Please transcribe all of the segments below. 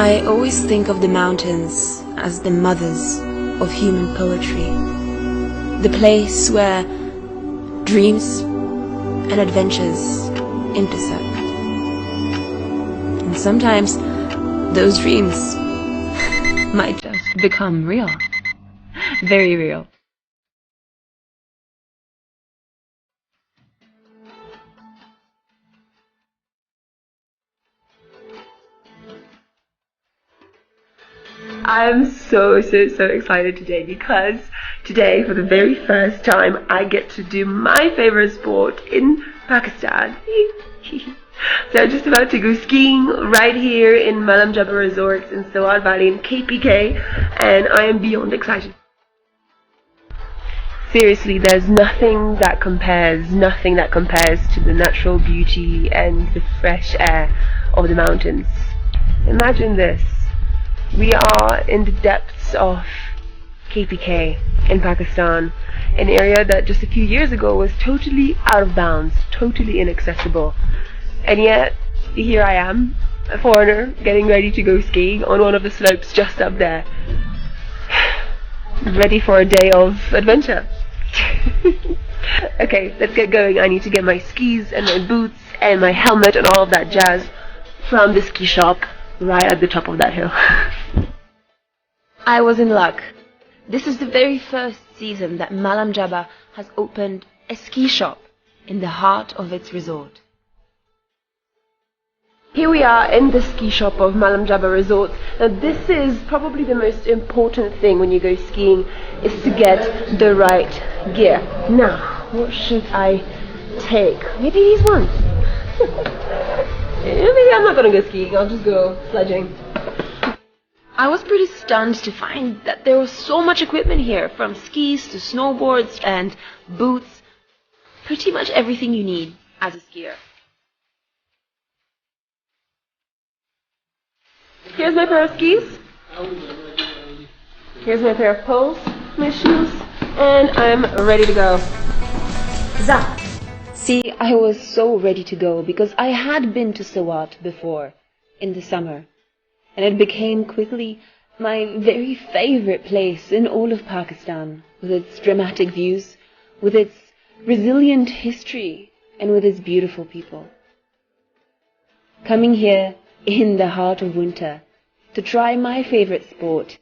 I always think of the mountains as the mothers of human poetry, the place where dreams and adventures intersect. And sometimes those dreams might just become real, very real. I'm so excited today because today, for the very first time, I get to do my favorite sport in Pakistan. So I'm just about to go skiing right here in Malam Jabba Resorts in Sawat Valley in KPK, and I am beyond excited. Seriously, there's nothing that compares to the natural beauty and the fresh air of the mountains. Imagine this. We are in the depths of KPK in Pakistan, an area that just a few years ago was totally out of bounds, totally inaccessible. And yet, here I am, a foreigner, getting ready to go skiing on one of the slopes just up there. Ready for a day of adventure. Okay, let's get going. I need to get my skis and my boots and my helmet and all of that jazz from the ski shop right at the top of that hill. I was in luck. This is the very first season that Malam Jabba has opened a ski shop in the heart of its resort. Here we are in the ski shop of Malam Jabba Resort. Now this is probably the most important thing when you go skiing, is to get the right gear. Now, what should I take? Maybe these ones. Maybe I'm not going to go skiing, I'll just go sledging. I was pretty stunned to find that there was so much equipment here, from skis to snowboards and boots. Pretty much everything you need as a skier. Here's my pair of skis. Here's my pair of poles, my shoes, and I'm ready to go. Zap! See, I was so ready to go because I had been to Sawat before, in the summer, and it became quickly my very favorite place in all of Pakistan, with its dramatic views, with its resilient history, and with its beautiful people. Coming here in the heart of winter to try my favorite sport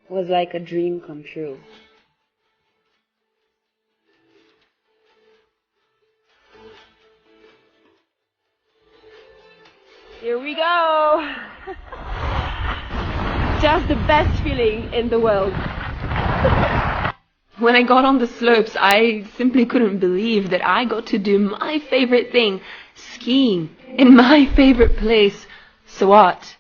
was like a dream come true. Here we go! Just the best feeling in the world. When I got on the slopes, I simply couldn't believe that I got to do my favorite thing, skiing, in my favorite place, Sawat.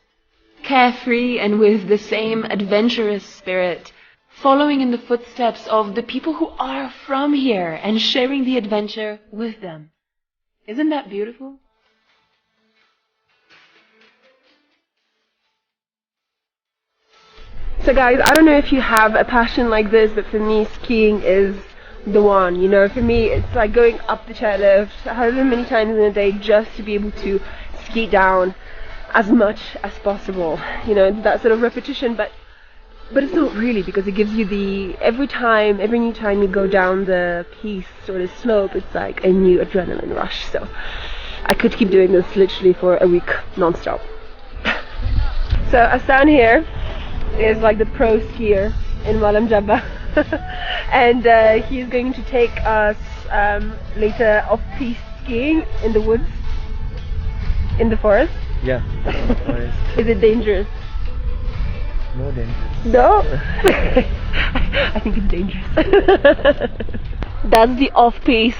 Carefree and with the same adventurous spirit, following in the footsteps of the people who are from here and sharing the adventure with them. Isn't that beautiful? So guys, I don't know if you have a passion like this, but for me skiing is the one. You know, for me it's like going up the chairlift however many times in a day just to be able to ski down as much as possible. You know, it's that sort of repetition, but it's not really, because it gives you the, every new time you go down the piece or the slope, it's like a new adrenaline rush. So I could keep doing this literally for a week non-stop. So Asan here is like the pro skier in Malam Jabba and he's going to take us later off-piste skiing in the woods, in the forest. Yeah, forest. Is it dangerous? No dangerous. No? I think it's dangerous. That's the off-piste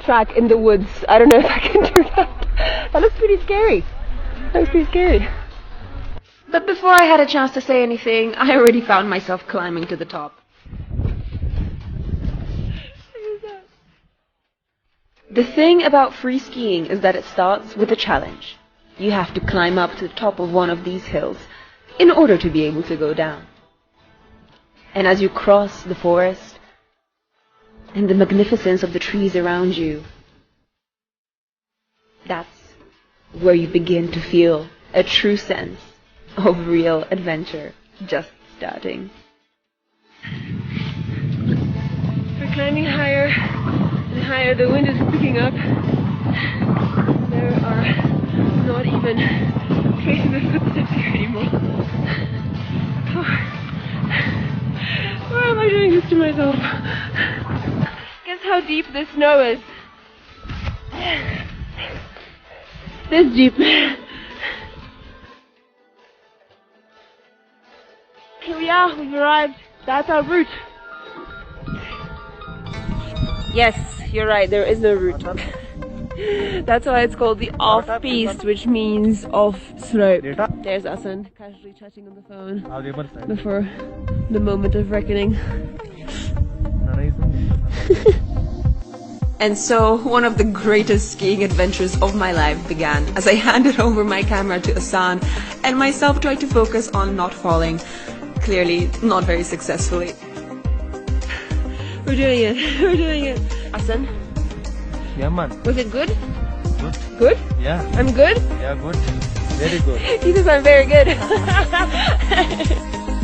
track in the woods. I don't know if I can do that. That looks pretty scary. But before I had a chance to say anything, I already found myself climbing to the top. The thing about free skiing is that it starts with a challenge. You have to climb up to the top of one of these hills in order to be able to go down. And as you cross the forest and the magnificence of the trees around you, that's where you begin to feel a true sense of real adventure just starting. We're climbing higher and higher. The wind is picking up. There are not even traces of footsteps here anymore. Why am I doing this to myself? Guess how deep this snow is? This deep. Here we are, we've arrived. That's our route. Yes, you're right, there is no route. That's why it's called the off-piste, which means off-slope. There's Asan, casually chatting on the phone before the moment of reckoning. And so, one of the greatest skiing adventures of my life began as I handed over my camera to Asan and myself tried to focus on not falling. Clearly, not very successfully. We're doing it, we're doing it. Asan, Yeah, man. was it good? Good. Good? Yeah. I'm good? Yeah, good. Very good. He says I'm very good.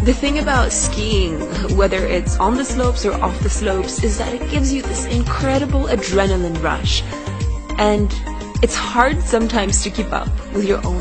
The thing about skiing, whether it's on the slopes or off the slopes, is that it gives you this incredible adrenaline rush. And it's hard sometimes to keep up with your own